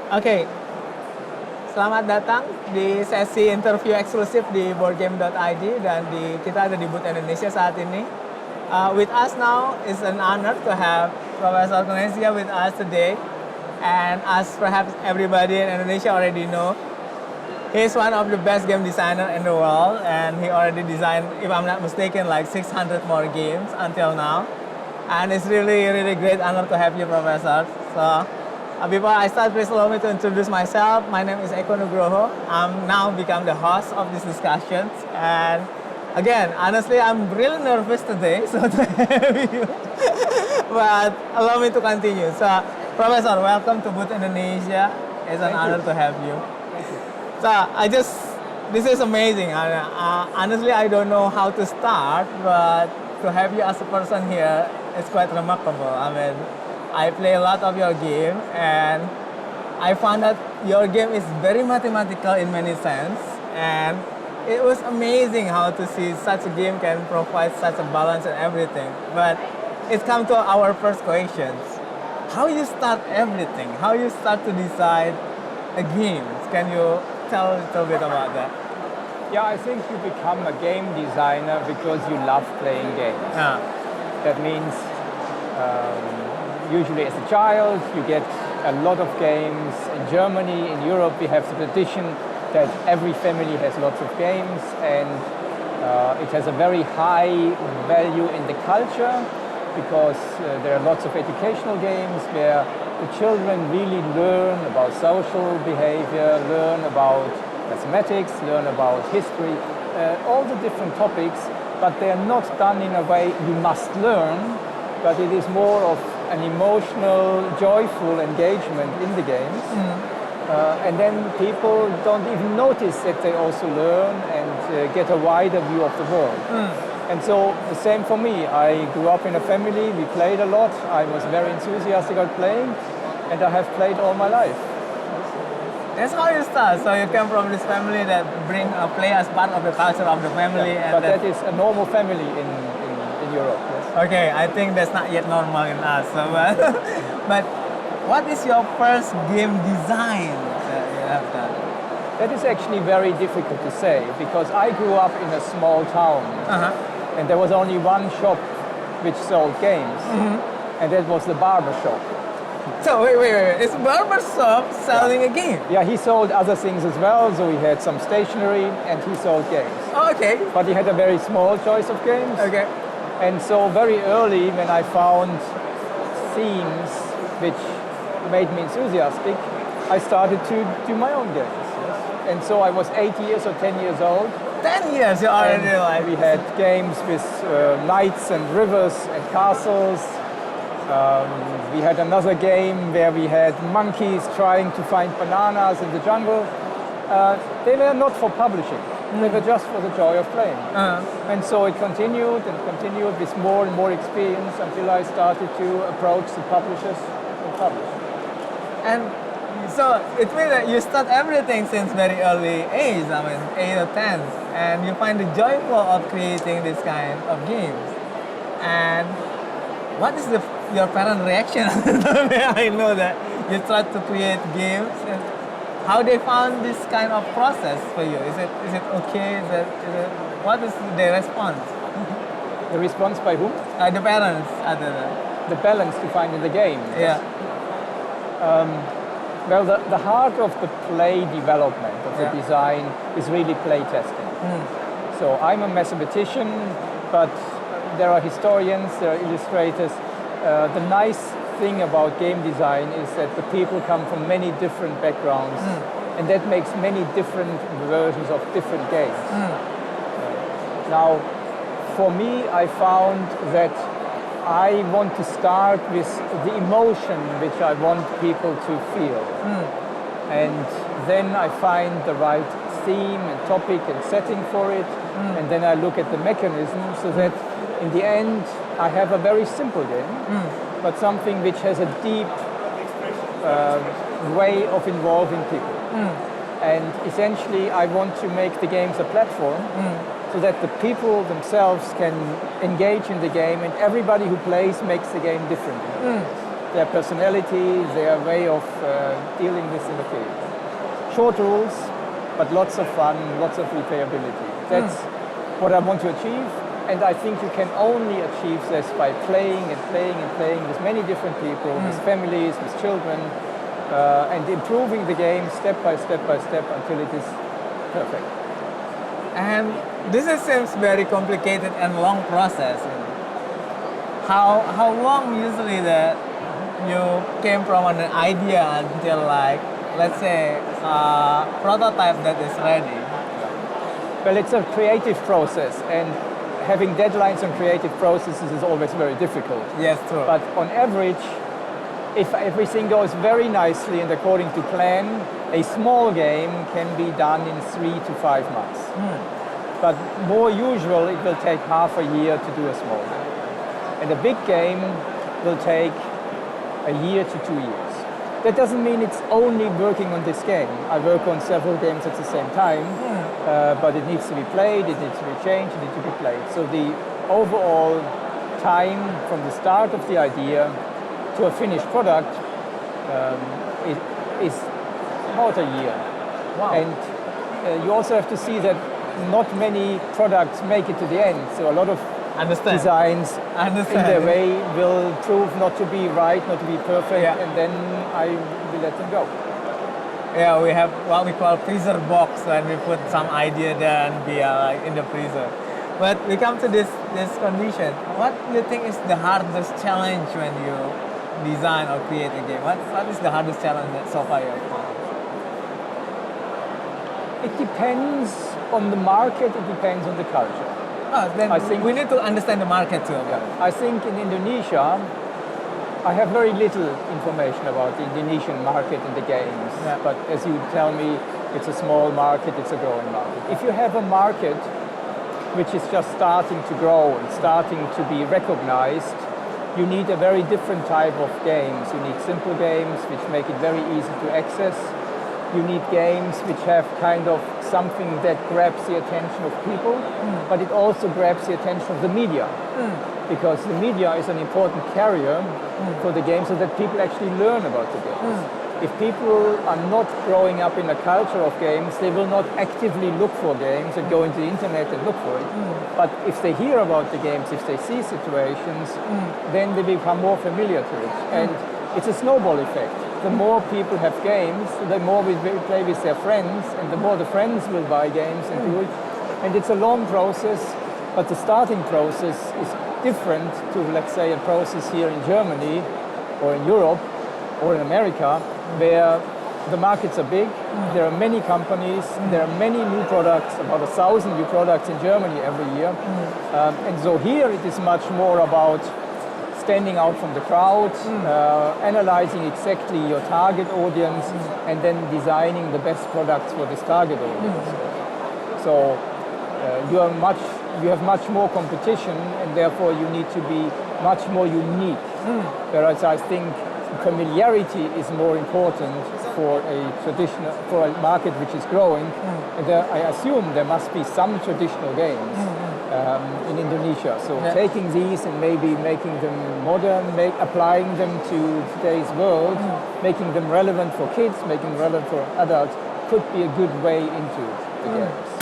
Oke, selamat datang di sesi interview eksklusif di Boardgame.id dan kita ada di booth Indonesia saat ini. With us now is an honor to have Professor Knizia with us today, and as perhaps everybody in Indonesia already know, he's one of the best game designer in the world, and he already designed, if I'm not mistaken, like 600 more games until now. And it's really, really great honor to have you, Professor. So. Before I start, please allow me to introduce myself. My name is Eko Nugroho. I'm now become the host of these discussions. And again, honestly, I'm really nervous today, so to have you. But allow me to continue. So, Professor, welcome to Booth Indonesia. It's an honor to have you. So, this is amazing. Honestly, I don't know how to start, but to have you as a person here is quite remarkable. I mean, I play a lot of your game, and I found that your game is very mathematical in many sense, and it was amazing how to see such a game can provide such a balance and everything. But it's come to our first questions. How you start everything? How you start to decide a game? Can you tell a little bit about that? Yeah, I think you become a game designer because you love playing games. Yeah. That means usually as a child, you get a lot of games. In Germany, in Europe, we have the tradition that every family has lots of games, and it has a very high value in the culture because there are lots of educational games where the children really learn about social behavior, learn about mathematics, learn about history, all the different topics, but they are not done in a way you must learn, but it is more of an emotional, joyful engagement in the games. And then people don't even notice that they also learn and get a wider view of the world. And so the same for me. I grew up in a family, we played a lot, I was very enthusiastic about playing, and I have played all my life. That's how you start. So you come from this family that bring play as part of the culture of the family. Yeah, and but that is a normal family in Europe. Yes. Okay, I think that's not yet normal in us. So, but what is your first game design that you have done? That is actually very difficult to say because I grew up in a small town, and there was only one shop which sold games, and that was the barber shop. So wait, it's barber shop selling a game? Yeah, he sold other things as well, so he had some stationery and he sold games. Oh, okay. But he had a very small choice of games. Okay. And so very early when I found themes which made me enthusiastic, I started to do my own games. Yes. And so I was 8 years or 10 years old. 10 years, you already like. We had games with knights and rivers and castles. We had another game where we had monkeys trying to find bananas in the jungle. They were not for publishing. They were just for the joy of playing. And so it continued and continued with more and more experience until I started to approach the publishers and publish. And so it means that you start everything since very early age, I mean 8 or 10, and you find the joyful of creating this kind of games. And what is your parent reaction? I know that you start to create games, and how they found this kind of process for you? Is it okay? What is their response? The response by whom? The parents. The balance to find in the game. Yeah. Well, the heart of the play development, of the design, is really play testing. So I'm a mathematician, but there are historians, there are illustrators. The nice thing about game design is that the people come from many different backgrounds, and that makes many different versions of different games. Now, for me, I found that I want to start with the emotion which I want people to feel. And then I find the right theme and topic and setting for it, and then I look at the mechanism so that in the end I have a very simple game, but something which has a deep way of involving people. And essentially I want to make the games a platform so that the people themselves can engage in the game, and everybody who plays makes the game different. their personality, their way of dealing with the materials. Short rules, but lots of fun, lots of replayability. That's what I want to achieve, and I think you can only achieve this by playing and playing and playing with many different people, with families, with children, and improving the game step by step by step until it is perfect. And this seems very complicated and long process. How long usually that you came from an idea until, like, let's say, a prototype that is ready? Well, it's a creative process, and having deadlines on creative processes is always very difficult. Yes, true. But on average, if everything goes very nicely and according to plan, a small game can be done in 3 to 5 months. But more usual, it will take half a year to do a small game. And a big game will take a year to 2 years. That doesn't mean it's only working on this game. I work on several games at the same time, but it needs to be played, it needs to be changed, it needs to be played. So the overall time from the start of the idea to a finished product is about a year. Wow. And you also have to see that not many products make it to the end. So a lot of designs in their way will prove not to be right, not to be perfect, and then I will let them go. Yeah, we have what we call freezer box when we put some idea there and be like in the freezer. But we come to this condition. What do you think is the hardest challenge when you design or create a game? What is the hardest challenge that so far you have found? It depends on the market, it depends on the culture. Then I think we need to understand the market too. I think in Indonesia, I have very little information about the Indonesian market and the games. But as you tell me, it's a small market, it's a growing market. If you have a market which is just starting to grow and starting to be recognized, you need a very different type of games. You need simple games which make it very easy to access. You need games which have kind of something that grabs the attention of people, but it also grabs the attention of the media. Because the media is an important carrier for the game so that people actually learn about the games. If people are not growing up in a culture of games, they will not actively look for games and go into the internet and look for it. But if they hear about the games, if they see situations, then they become more familiar to it. And it's a snowball effect. The more people have games, the more we play with their friends, and the more the friends will buy games and do it. And it's a long process, but the starting process is different to, let's say, a process here in Germany or in Europe or in America, where the markets are big, there are many companies, there are many new products, about 1,000 new products in Germany every year. And so here it is much more about standing out from the crowd, analyzing exactly your target audience, and then designing the best products for this target audience. So you have much more competition, and therefore you need to be much more unique. Whereas I think familiarity is more important for a market which is growing. And I assume there must be some traditional games in Indonesia. So taking these and maybe making them modern, applying them to today's world, making them relevant for kids, making them relevant for adults, could be a good way into the games.